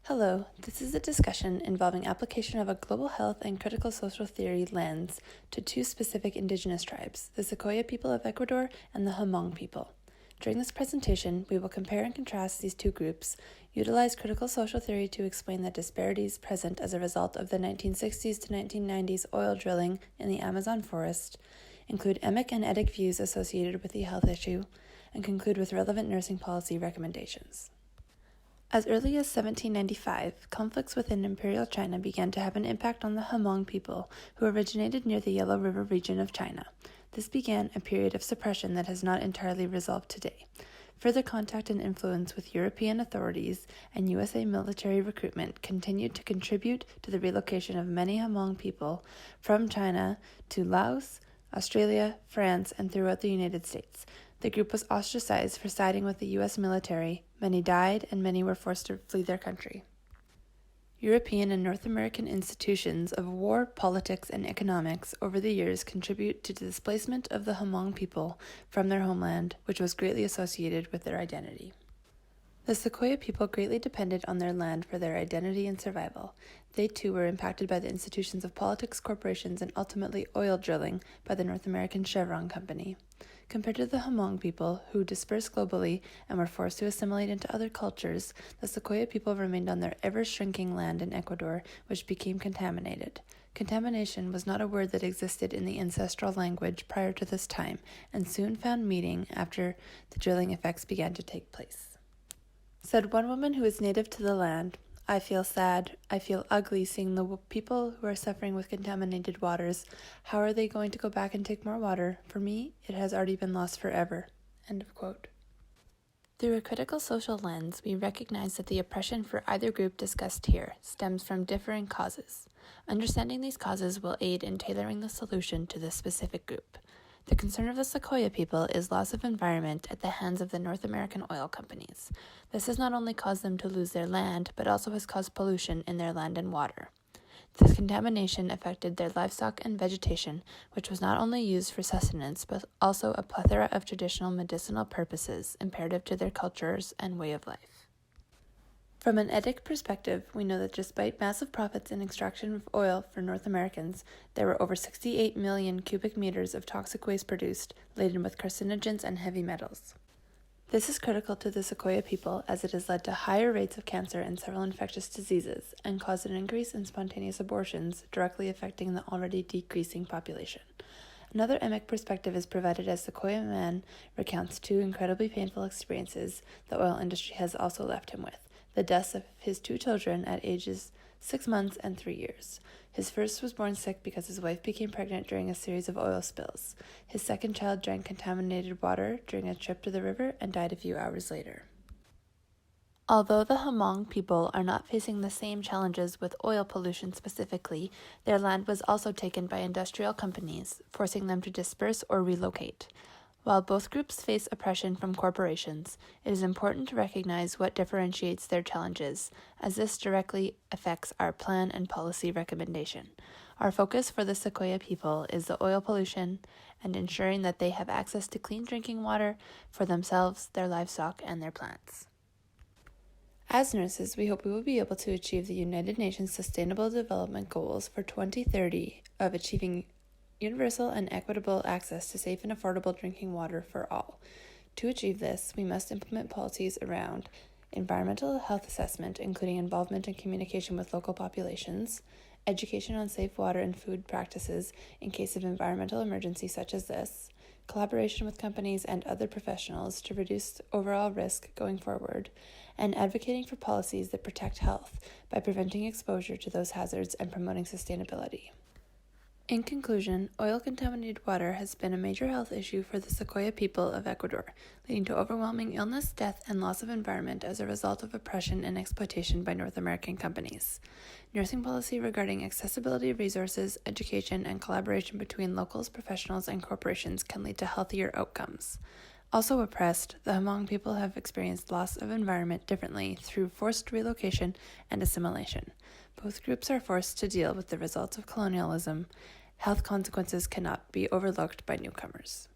Hello, this is a discussion involving application of a global health and critical social theory lens to two specific indigenous tribes, the Secoya people of Ecuador and the Hmong people. During this presentation, we will compare and contrast these two groups, utilize critical social theory to explain the disparities present as a result of the 1960s to 1990s oil drilling in the Amazon forest, include emic and etic views associated with the health issue, and conclude with relevant nursing policy recommendations. As early as 1795, conflicts within Imperial China began to have an impact on the Hmong people, who originated near the Yellow River region of China. This began a period of suppression that has not entirely resolved today. Further contact and influence with European authorities and USA military recruitment continued to contribute to the relocation of many Hmong people from China to Laos, Australia, France, and throughout the United States. The group was ostracized for siding with the U.S. military. Many died, and many were forced to flee their country. European and North American institutions of war, politics, and economics over the years contribute to the displacement of the Hmong people from their homeland, which was greatly associated with their identity. The Secoya people greatly depended on their land for their identity and survival. They too were impacted by the institutions of politics, corporations, and ultimately oil drilling by the North American Chevron Company. Compared to the Hmong people, who dispersed globally and were forced to assimilate into other cultures, the Secoya people remained on their ever-shrinking land in Ecuador, which became contaminated. Contamination was not a word that existed in the ancestral language prior to this time, and soon found meaning after the drilling effects began to take place. Said one woman who is native to the land, "I feel sad, I feel ugly seeing the people who are suffering with contaminated waters. How are they going to go back and take more water? For me, it has already been lost forever." End of quote. Through a critical social lens, we recognize that the oppression for either group discussed here stems from differing causes. Understanding these causes will aid in tailoring the solution to this specific group. The concern of the Secoya people is loss of environment at the hands of the North American oil companies. This has not only caused them to lose their land, but also has caused pollution in their land and water. This contamination affected their livestock and vegetation, which was not only used for sustenance, but also a plethora of traditional medicinal purposes imperative to their cultures and way of life. From an etic perspective, we know that despite massive profits in extraction of oil for North Americans, there were over 68 million cubic meters of toxic waste produced, laden with carcinogens and heavy metals. This is critical to the Secoya people as it has led to higher rates of cancer and several infectious diseases, and caused an increase in spontaneous abortions, directly affecting the already decreasing population. Another emic perspective is provided as Secoya man recounts two incredibly painful experiences the oil industry has also left him with. The deaths of his two children at ages 6 months and 3 years. His first was born sick because his wife became pregnant during a series of oil spills. His second child drank contaminated water during a trip to the river and died a few hours later. Although the Hmong people are not facing the same challenges with oil pollution specifically, their land was also taken by industrial companies, forcing them to disperse or relocate. While both groups face oppression from corporations, it is important to recognize what differentiates their challenges, as this directly affects our plan and policy recommendation. Our focus for the Secoya people is the oil pollution and ensuring that they have access to clean drinking water for themselves, their livestock, and their plants. As nurses, we hope we will be able to achieve the United Nations Sustainable Development Goals for 2030 of achieving universal and equitable access to safe and affordable drinking water for all. To achieve this, we must implement policies around environmental health assessment, including involvement and communication with local populations, education on safe water and food practices in case of environmental emergency such as this, collaboration with companies and other professionals to reduce overall risk going forward, and advocating for policies that protect health by preventing exposure to those hazards and promoting sustainability. In conclusion, oil-contaminated water has been a major health issue for the Secoya people of Ecuador, leading to overwhelming illness, death, and loss of environment as a result of oppression and exploitation by North American companies. Nursing policy regarding accessibility of resources, education, and collaboration between locals, professionals, and corporations can lead to healthier outcomes. Also oppressed, the Hmong people have experienced loss of environment differently through forced relocation and assimilation. Both groups are forced to deal with the results of colonialism. Health consequences cannot be overlooked by newcomers.